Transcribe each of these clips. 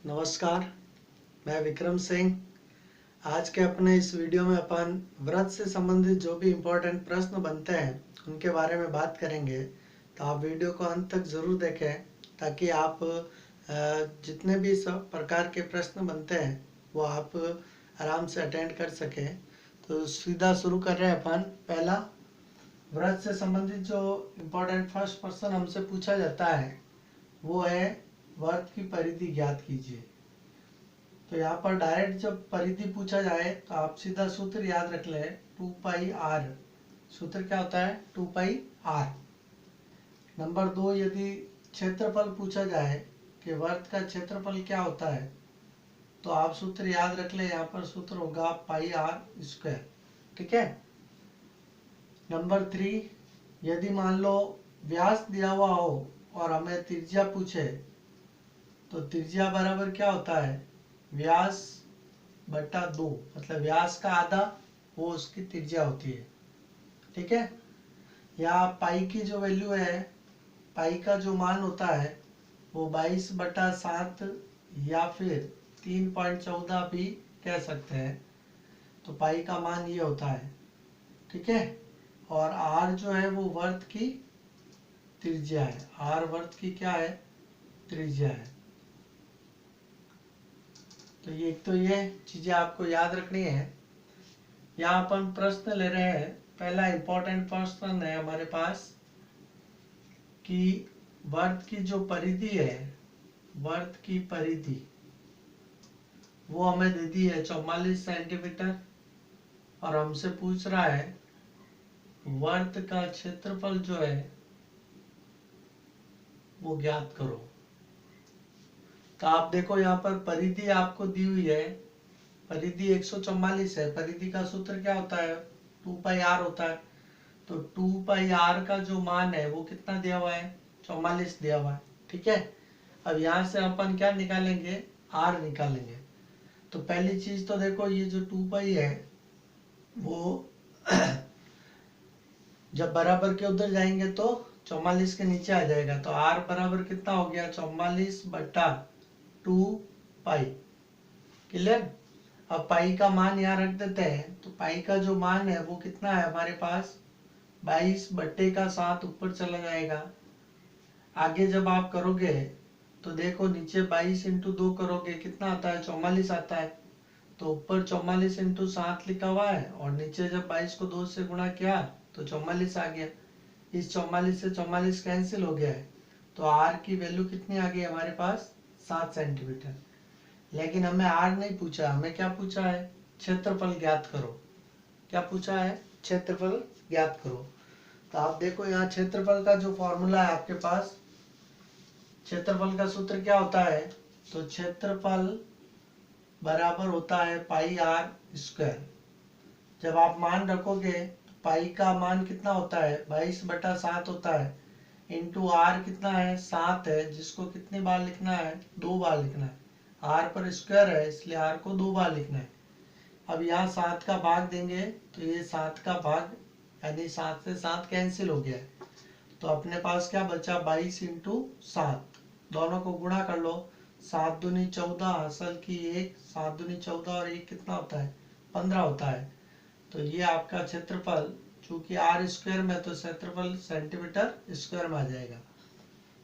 नमस्कार, मैं विक्रम सिंह। आज के अपने इस वीडियो में अपन व्रत से संबंधित जो भी इम्पोर्टेंट प्रश्न बनते हैं उनके बारे में बात करेंगे। तो आप वीडियो को अंत तक ज़रूर देखें ताकि आप जितने भी सब प्रकार के प्रश्न बनते हैं वो आप आराम से अटेंड कर सकें। तो सीधा शुरू कर रहे हैं अपन। पहला, व्रत से संबंधित जो इम्पोर्टेंट फर्स्ट प्रश्न हमसे पूछा जाता है वो है वर्त की परिधि ज्ञात कीजिए। तो यहाँ पर डायरेक्ट जब परिधि पूछा जाए तो आप सीधा सूत्र याद रख लें, 2πr। सूत्र क्या होता है? 2πr। नंबर 2, यदि क्षेत्रफल पूछा जाए कि वर्त का क्षेत्रफल क्या होता है तो आप सूत्र याद रख लें, यहाँ पर सूत्र होगा πr²। ठीक है। नंबर 3, यदि मान लो व्यास दिया हुआ हो और हमें त्रिज्या पूछे तो त्रिज्या बराबर क्या होता है? व्यास बटा 2, मतलब व्यास का आधा वो उसकी त्रिज्या होती है। ठीक है। यहाँ पाई की जो वैल्यू है, पाई का जो मान होता है वो 22/7 या फिर 3.14 भी कह सकते हैं। तो पाई का मान ये होता है। ठीक है। और आर जो है वो वर्त की त्रिज्या है। आर वर्त की क्या है? त्रिज्या है। तो ये चीजें आपको याद रखनी है। यहाँ अपन प्रश्न ले रहे हैं। पहला इंपॉर्टेंट प्रश्न है हमारे पास कि वर्त की जो परिधि है, वर्त की परिधि वो हमें दे दी है 44 सेंटीमीटर और हमसे पूछ रहा है वर्त का क्षेत्रफल जो है वो ज्ञात करो। तो आप देखो यहाँ पर परिधि आपको दी हुई है, परिधि 144 है। परिधि का सूत्र क्या होता है? 2πr होता है। तो 2πr का जो मान है वो कितना दिया हुआ है? 44 दिया हुआ है। ठीक है। अब यहाँ से अपन क्या निकालेंगे? r निकालेंगे। तो पहली चीज तो देखो, ये जो 2π है वो जब बराबर के उधर जाएंगे तो 44 के नीचे आ जाएगा। तो r बराबर कितना हो गया? 44/2π। क्लियर। अब पाई का मान यहाँ रख देते हैं। तो पाई का जो मान है वो कितना है हमारे पास? 22/7 ऊपर चला जाएगा। आगे जब आप करोगे तो देखो नीचे 22 × 2 करोगे कितना आता है? 44 आता है। तो ऊपर 44 × 7 लिखा हुआ है और नीचे जब 22 को 2 से गुणा किया तो 44 आ गया। इस 44 से 44 कैंसिल हो गया है। तो r की वैल्यू कितनी आ गई हमारे पास? 7 सेंटीमीटर। लेकिन हमें r नहीं पूछा, हमें क्या पूछा है? क्षेत्रफल ज्ञात करो। क्या पूछा है? क्षेत्रफल ज्ञात करो। तो आप देखो यहाँ क्षेत्रफल का जो फॉर्मूला है आपके पास, क्षेत्रफल का सूत्र क्या होता है? तो क्षेत्रफल बराबर होता है πr²। जब आप मान रखोगे तो पाई का मान कितना होता है? 22/7 होता है। इंटू r कितना है? 7 है, जिसको कितनी बार लिखना है? 2 बार लिखना है। r पर स्क्वायर है इसलिए r को 2 बार लिखना है। अब यहाँ 7 का भाग देंगे तो ये 7 का भाग यानी 7 से 7 कैंसिल हो गया है। तो अपने पास क्या बचा? 22 × 7। दोनों को गुणा कर लो। 7 दूनी 14, असल की 1, 7 दूनी 14 और 1 कितना होता है? 15 होता है। तो ये आपका क्षेत्रफल, चूंकि r² में तो क्षेत्रफल सेंटीमीटर स्क्वायर में आ जाएगा।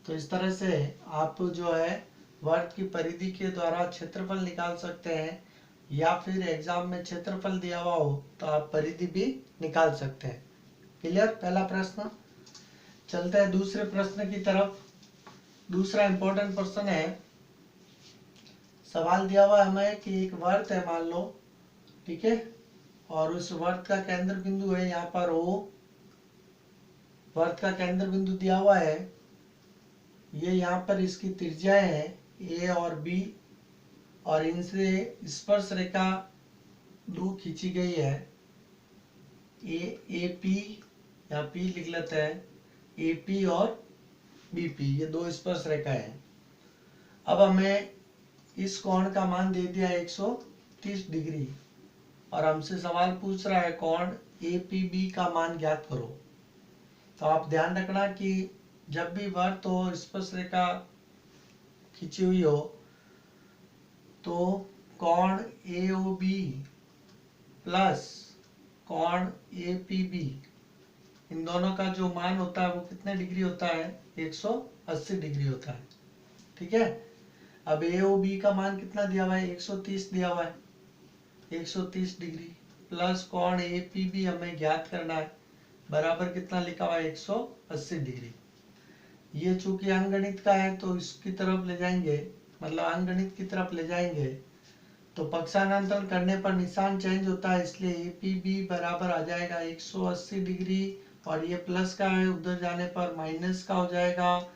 तो इस तरह से आप जो है वर्त की परिधि के द्वारा क्षेत्रफल निकाल सकते हैं, या फिर एग्जाम में क्षेत्रफल दिया हुआ हो तो आप परिधि भी निकाल सकते हैं। क्लियर। पहला प्रश्न। चलते हैं दूसरे प्रश्न की तरफ। दूसरा इंपॉर्टेंट प्रश्न है, सवाल दिया हुआ हमें कि एक वर्त है मान लो। ठीक है। और उस वर्त का केंद्र बिंदु है यहाँ पर O। वर्त का केंद्र बिंदु दिया हुआ है। ये यहाँ पर इसकी त्रिज्याएं हैं A और B, और इनसे स्पर्श रेखा 2 खींची गई है। AP या P लिख लेते हैं, AP और BP, ये 2 स्पर्श रेखा है। अब हमें इस कोण का मान दे दिया 130 डिग्री और हमसे सवाल पूछ रहा है कोण APB का मान ज्ञात करो। तो आप ध्यान रखना कि जब भी वर्त हो, स्पर्श रेखा खींची हुई हो, तो कोण AOB प्लस कोण APB, इन दोनों का जो मान होता है वो कितने डिग्री होता है? 180 डिग्री होता है। ठीक है। अब AOB का मान कितना दिया हुआ है? 130 दिया हुआ है। 130 डिग्री प्लस कोण APB हमें ज्ञात करना है, बराबर कितना लिखा हुआ है? 180 डिग्री। ये चूंकि अंकगणित का है तो इसकी तरफ ले जाएंगे, मतलब अंकगणित की तरफ ले जाएंगे तो पक्षांतरण करने पर निशान चेंज होता है, इसलिए APB बराबर आ जाएगा 180 डिग्री, और ये प्लस का है, उधर जाने पर माइनस का हो जाएगा,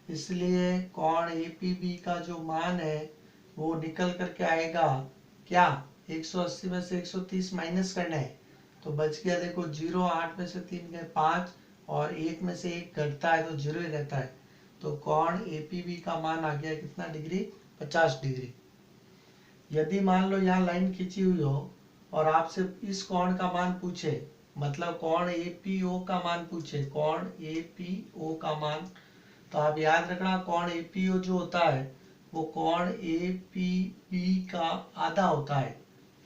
इसलिए कोण APB का जो मान है वो निकल करके आएगा क्या? 180 में से 130 माइनस करना है तो बच गया, देखो 0, 8 में से 3 गए 5, और 1 में से 1 घटता है तो 0 ही रहता है। तो कोण APB का मान आ गया कितना डिग्री? 50 डिग्री। यदि मान लो यहाँ लाइन खींची हुई हो और आपसे इस कोण का मान पूछे, मतलब कोण APO का मान पूछे, कोण APO का मान, तो आप याद रखना कोण APO जो होता है वो कोण APB का आधा होता है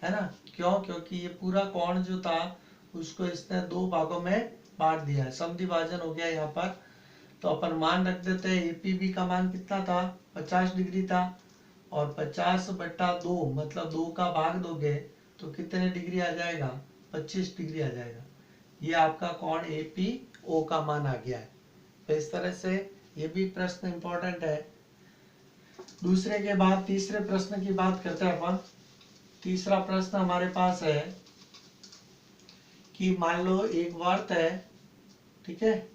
ना? क्यों? क्योंकि ये पूरा कोण जो था उसको इसने दो भागों में बांट दिया है, समद्विभाजन हो गया यहाँ पर। तो अपन मान रख देते हैं APB का मान कितना था? 50 डिग्री था, और 50/2 मतलब 2 का भाग दोगे तो कितने डिग्री आ जाएगा? 25 डिग्री आ जाएगा। ये आपका कोण APO का मान आ गया है। तो इस तरह से ये भी प्रश्न इंपॉर्टेंट है। दूसरे के बाद तीसरे प्रश्न की बात करते हैं अपन। तीसरा प्रश्न हमारे पास है कि मान लो एक वर्त है, ठीक है,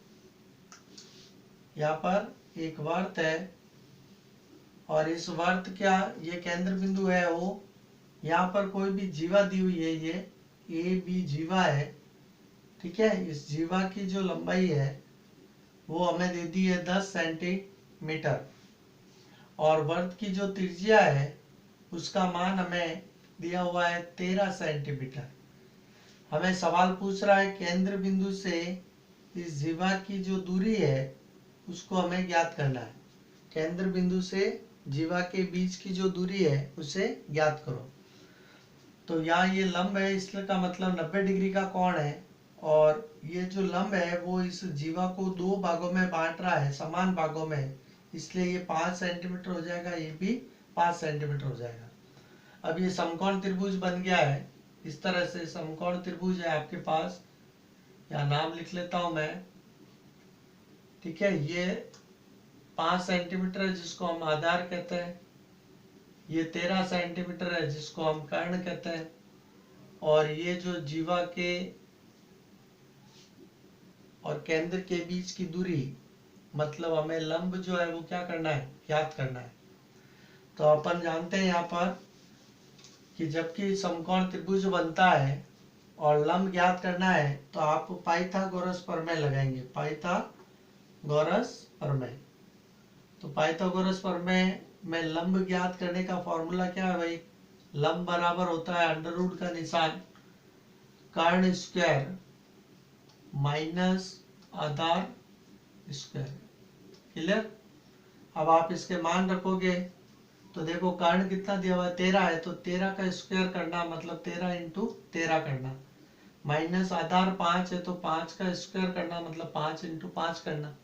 यहाँ पर एक वर्त है और इस वर्त क्या ये केंद्र बिंदु है O, यहाँ पर कोई भी जीवा दी हुई है, ये AB जीवा है, ठीक है। इस जीवा की जो लंबाई है वो हमें दे दी है 10 सेंटीमीटर, और वर्त की जो त्रिज्या है उसका मान हमें दिया हुआ है 13 सेंटीमीटर। हमें सवाल पूछ रहा है केंद्र बिंदु से इस जीवा की जो दूरी है उसको हमें ज्ञात करना है। केंद्र बिंदु से जीवा के बीच की जो दूरी है उसे ज्ञात करो। तो यहाँ ये लंब है, इसका मतलब 90 डिग्री का कोण है, और ये जो लंब है वो इस जीवा को दो भागों में बांट रहा है, समान भागों में, इसलिए ये 5 सेंटीमीटर हो जाएगा, ये भी 5 सेंटीमीटर हो जाएगा। अब ये समकोण त्रिभुज बन गया है। इस तरह से समकोण त्रिभुज है आपके पास, यहाँ नाम लिख लेता हूं मैं, ठीक है। ये 5 सेंटीमीटर है जिसको हम आधार कहते हैं, ये 13 सेंटीमीटर है जिसको हम कर्ण कहते हैं, और ये जो जीवा के और केंद्र के बीच की दूरी, मतलब हमें लंब जो है वो क्या करना है? ज्ञात करना है। तो अपन जानते हैं यहाँ पर कि जबकि समकोण त्रिभुज बनता है और लंब ज्ञात करना है तो आप पाइथागोरस प्रमेय लगाएंगे, पाइथागोरस प्रमेय। तो पाइथागोरस प्रमेय में लंब ज्ञात करने का फॉर्मूला क्या है भाई? लंब बराबर होता है अंडर रूट का निशान कर्ण स्क्वायर माइनस आधार स्क्वायर। क्लियर? अब आप इसके मान रखोगे तो देखो कर्ण कितना दिया हुआ है? 13 है, तो 13 का स्क्वायर करना मतलब 13 × 13 करना, माइनस आधार 5 है तो 5 का स्क्वायर करना मतलब 5 × 5 करना।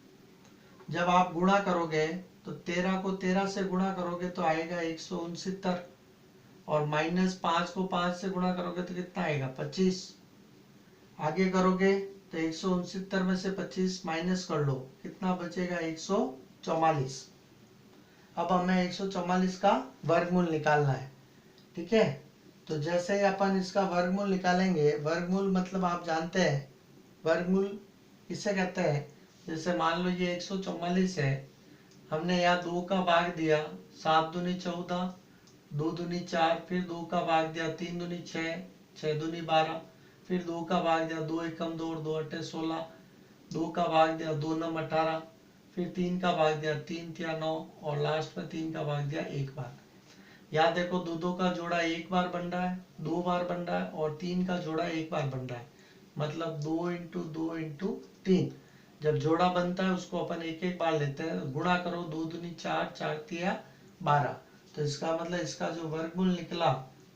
जब आप गुणा करोगे तो 13 को 13 से गुणा करोगे तो आएगा 169, और माइनस 5 को 5 से गुणा करोगे तो कितना आएगा? 25। आगे करोगे तो 169 में से 25 माइनस कर लो, कितना बचेगा? 144। अब हमें 144 का वर्गमूल निकालना है, ठीक है। तो जैसे ही अपन इसका वर्गमूल निकालेंगे, वर्गमूल मतलब आप जानते हैं वर्गमूल किसे कहते हैं? जैसे मान लो ये 144 है, हमने यहाँ 2 का भाग दिया, 7 दूनी 14, 2 दूनी 4, फिर 2 का भाग दिया, 3 दूनी 6, 6 दूनी 12, फिर 2 का भाग दिया, 2 एकम 2 और 2 अट्ठे 16, 2 का भाग दिया, 2 नम 18, फिर 3 का भाग दिया, 3 तिया 9, और लास्ट में 3 का भाग दिया एक बार। यहाँ देखो 2 का जोड़ा एक बार बन रहा है, 2 बार बन रहा है, और 3 का जोड़ा एक बार बन रहा है, मतलब 2 × 2 × 3। जब जोड़ा बनता है उसको अपन एक एक बार लेते हैं, गुणा करो, 2 दूनी 4, 4 तिया 12, तो इसका मतलब इसका जो वर्गमूल निकला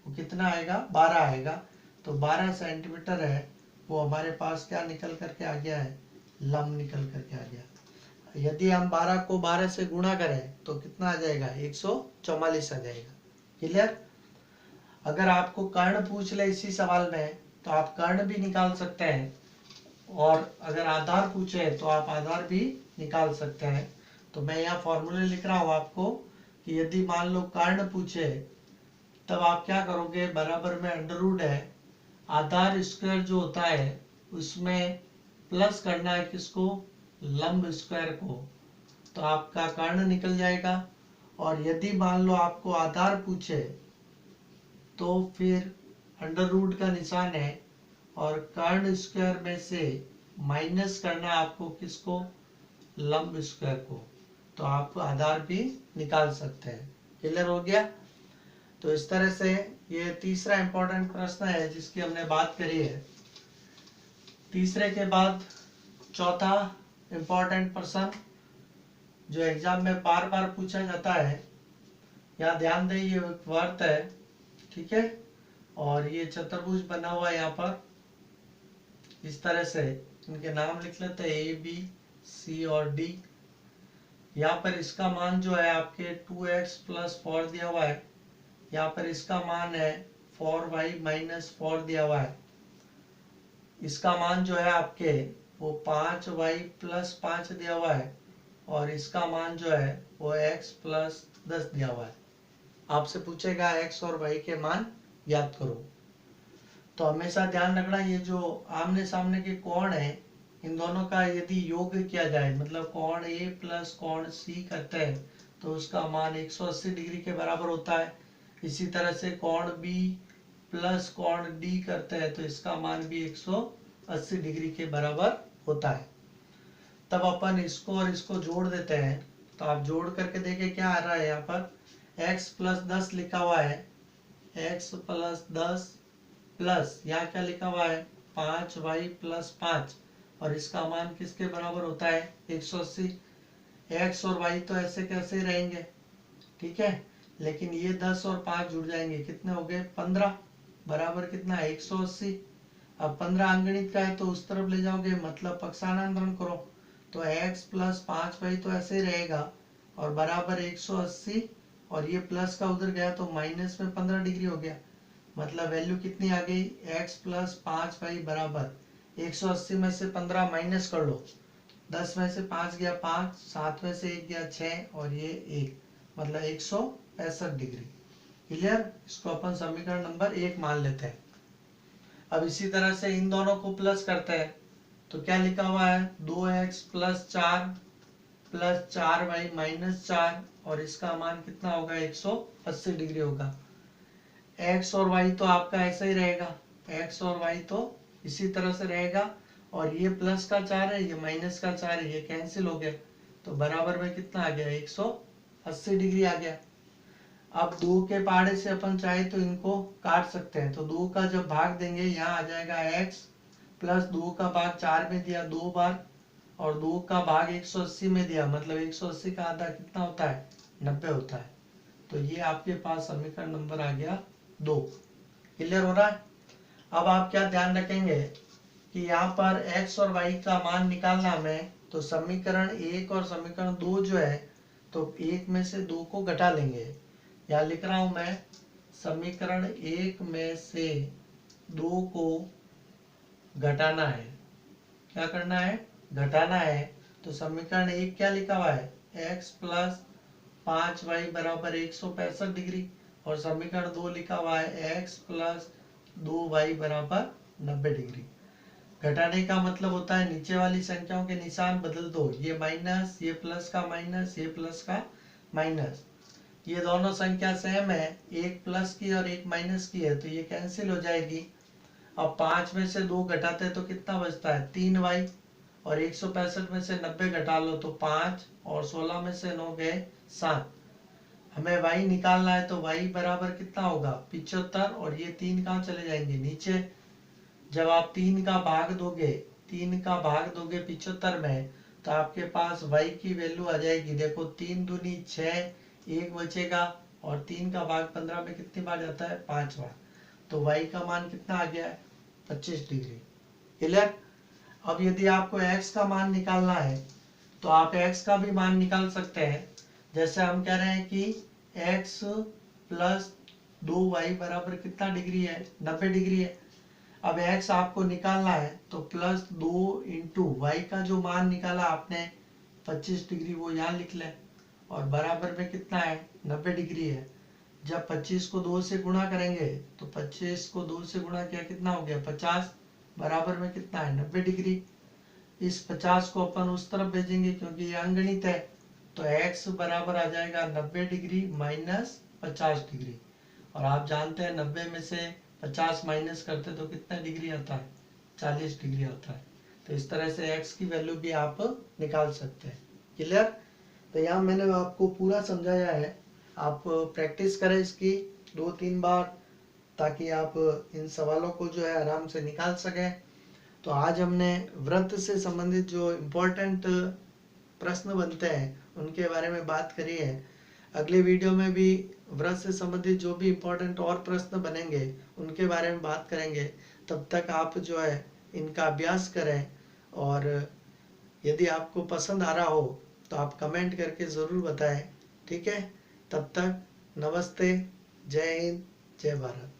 वो कितना आएगा, 12 आएगा। तो 12 सेंटीमीटर है वो हमारे पास क्या निकल करके आ गया है, लंब निकल करके आ गया। यदि हम 12 को 12 से गुणा करें तो कितना आ जाएगा, 144 आ जाएगा। क्लियर। अगर आपको कर्ण पूछ ले इसी सवाल में तो आप कर्ण भी निकाल सकते हैं, और अगर आधार पूछे तो आप आधार भी निकाल सकते हैं। तो मैं यहाँ फॉर्मूले लिख रहा हूँ आपको कि यदि मान लो कर्ण पूछे तब आप क्या करोगे, बराबर में अंडर रूट है, आधार स्क्वायर जो होता है उसमें प्लस करना है किसको, लंब स्क्वायर को, तो आपका कर्ण निकल जाएगा। और यदि मान लो आपको आधार पूछे तो फिर अंडर रूट का निशान है और कर्ण स्क्वायर में से माइनस करना है आपको किसको, लंब स्क्वायर को, तो आप आधार भी निकाल सकते हैं। क्लियर हो गया। तो इस तरह से ये तीसरा इंपॉर्टेंट प्रश्न है जिसकी हमने बात करी है। तीसरे के बाद चौथा इंपॉर्टेंट प्रश्न जो एग्जाम में बार बार पूछा जाता है, यहाँ ध्यान दें, ये वर्त है, ठीक है, और ये चतुर्भुज बना हुआ है यहाँ पर, इस तरह से इनके नाम लिख लेते हैं, ए बी सी और डी। यहाँ पर इसका मान जो है आपके 2x + 4 दिया हुआ है, यहाँ पर इसका मान है 4y - 4 दिया हुआ है, इसका मान जो है आपके वो 5y + 5 दिया हुआ है, और इसका मान जो है वो x + 10 दिया हुआ है। आपसे पूछेगा x और y के मान याद करो। तो हमेशा ध्यान रखना, ये जो आमने सामने के कोण है इन दोनों का यदि योग किया जाए, मतलब कोण A + कोण C करते हैं तो उसका मान 180 डिग्री के बराबर होता है। इसी तरह से कोण B + कोण D करते हैं तो इसका मान भी 180 डिग्री के बराबर होता है। तब अपन इसको और इसको जोड़ देते हैं, तो आप जोड़ करके देखें क्या आ रहा है, यहाँ पर x + 10 लिखा हुआ है, x + 10 प्लस यहाँ क्या लिखा हुआ है 5y + 5, और इसका मान किसके बराबर होता है 180। x और y तो ऐसे कैसे रहेंगे, ठीक है, लेकिन ये 10 और 5 जुड़ जाएंगे, कितने हो गए 15, बराबर कितना है 180। अब 15 अंगणित का है तो उस तरफ ले जाओगे, मतलब पक्षांतरण करो, तो x + 5y तो ऐसे ही रहेगा और बराबर 180, और ये प्लस का उधर गया तो माइनस में 15 डिग्री हो गया, मतलब वैल्यू कितनी आ गई, x + 5y बराबर 180 में से 15 माइनस कर लो, 10 में से 5 गया 5, 7 में से 1 गया 6, और ये 1, मतलब 165 डिग्री। क्लियर। इसको अपन समीकरण नंबर 1 मान लेते हैं। अब इसी तरह से इन दोनों को प्लस करते हैं, तो क्या लिखा हुआ है 2x + 4 + 4y - 4, और इसका मान कितना होगा 180 डिग्री होगा। x और y तो आपका ऐसा ही रहेगा, x और y तो इसी तरह से रहेगा, और ये प्लस का 4 है, ये माइनस का 4 है, ये कैंसिल हो गया, तो बराबर में कितना आ गया 180 डिग्री आ गया। अब 2 के पहाड़े से अपन चाहे तो इनको काट सकते हैं, तो 2 का जब भाग देंगे यहाँ आ जाएगा x + 2 का भाग 4 में दिया 2 बार, और 2 का भाग 180 में दिया, मतलब 180 का आधा कितना होता है 90 होता है। तो ये आपके पास समीकरण नंबर आ गया 2। क्लियर हो रहा है। अब आप क्या ध्यान रखेंगे कि यहाँ पर x और y का मान निकालना हमें, तो समीकरण 1 और समीकरण 2 जो है, तो 1 में से 2 को घटा लेंगे। यहाँ लिख रहा हूं मैं, समीकरण 1 में से 2 को घटाना है। क्या करना है, घटाना है। तो समीकरण 1 क्या लिखा हुआ है, x + 5y बराबर 165 डिग्री, और समीकरण 2 लिखा हुआ है x + 2y बराबर 90 डिग्री। घटाने का मतलब होता है नीचे वाली संख्याओं के निशान बदल दो, ये माइनस, ये प्लस का माइनस, ये प्लस का माइनस, ये दोनों संख्या सेम है, एक प्लस की और एक माइनस की है, तो ये कैंसिल हो जाएगी। अब 5 में से 2 घटाते हैं तो कितना बचता है 3y, और 165 में से 90 घटा लो तो 5, और 16 में से 9 गए 7। हमें y निकालना है, तो y बराबर कितना होगा 75, और ये 3 कहाँ चले जाएंगे नीचे। जब आप 3 का भाग दोगे 75 में, तो आपके पास y की वैल्यू आ जाएगी, देखो 3 दूनी 6, 1 बचेगा और 3 का भाग 15 में कितनी बार जाता है? 5 बार। तो y का मान कितना आ गया है? 25 डिग्री। क्लियर? अब यदि आपको x का मान निकालना है तो आप x का भी मान निकाल सकते हैं। जैसे हम कह रहे हैं कि x प्लस 2y बराबर कितना डिग्री है? 90 डिग्री है। अब x आपको निकालना है तो प्लस 2 इंटू वाई का जो मान निकाला आपने 25 डिग्री वो यहाँ लिख लें, और बराबर में कितना है? 90 डिग्री है। जब 25 को 2 से गुणा करेंगे तो 25 को 2 से गुणा किया कितना हो गया? 50। बराबर में कितना है? 90 डिग्री। इस 50 को अपन उस तरफ भेजेंगे क्योंकि ये अंगणित है, तो x बराबर आ जाएगा 90 डिग्री माइनस 50 डिग्री। और आप जानते हैं 90 में से 50 माइनस करते तो कितना डिग्री आता है? 40 डिग्री आता है। तो इस तरह से x की वैल्यू भी आप निकाल सकते हैं। क्लियर? तो यहाँ मैंने आपको पूरा समझाया है, आप प्रैक्टिस करें इसकी 2-3 बार, ताकि आप इन सवालों को जो है आराम से निकाल सकें। तो आज हमने व्रत से संबंधित जो इम्पोर्टेंट प्रश्न बनते हैं उनके बारे में बात करी है। अगले वीडियो में भी व्रत से संबंधित जो भी इम्पोर्टेंट और प्रश्न बनेंगे उनके बारे में बात करेंगे। तब तक आप जो है इनका अभ्यास करें, और यदि आपको पसंद आ रहा हो तो आप कमेंट करके ज़रूर बताएं। ठीक है? तब तक नमस्ते, जय हिंद, जय भारत।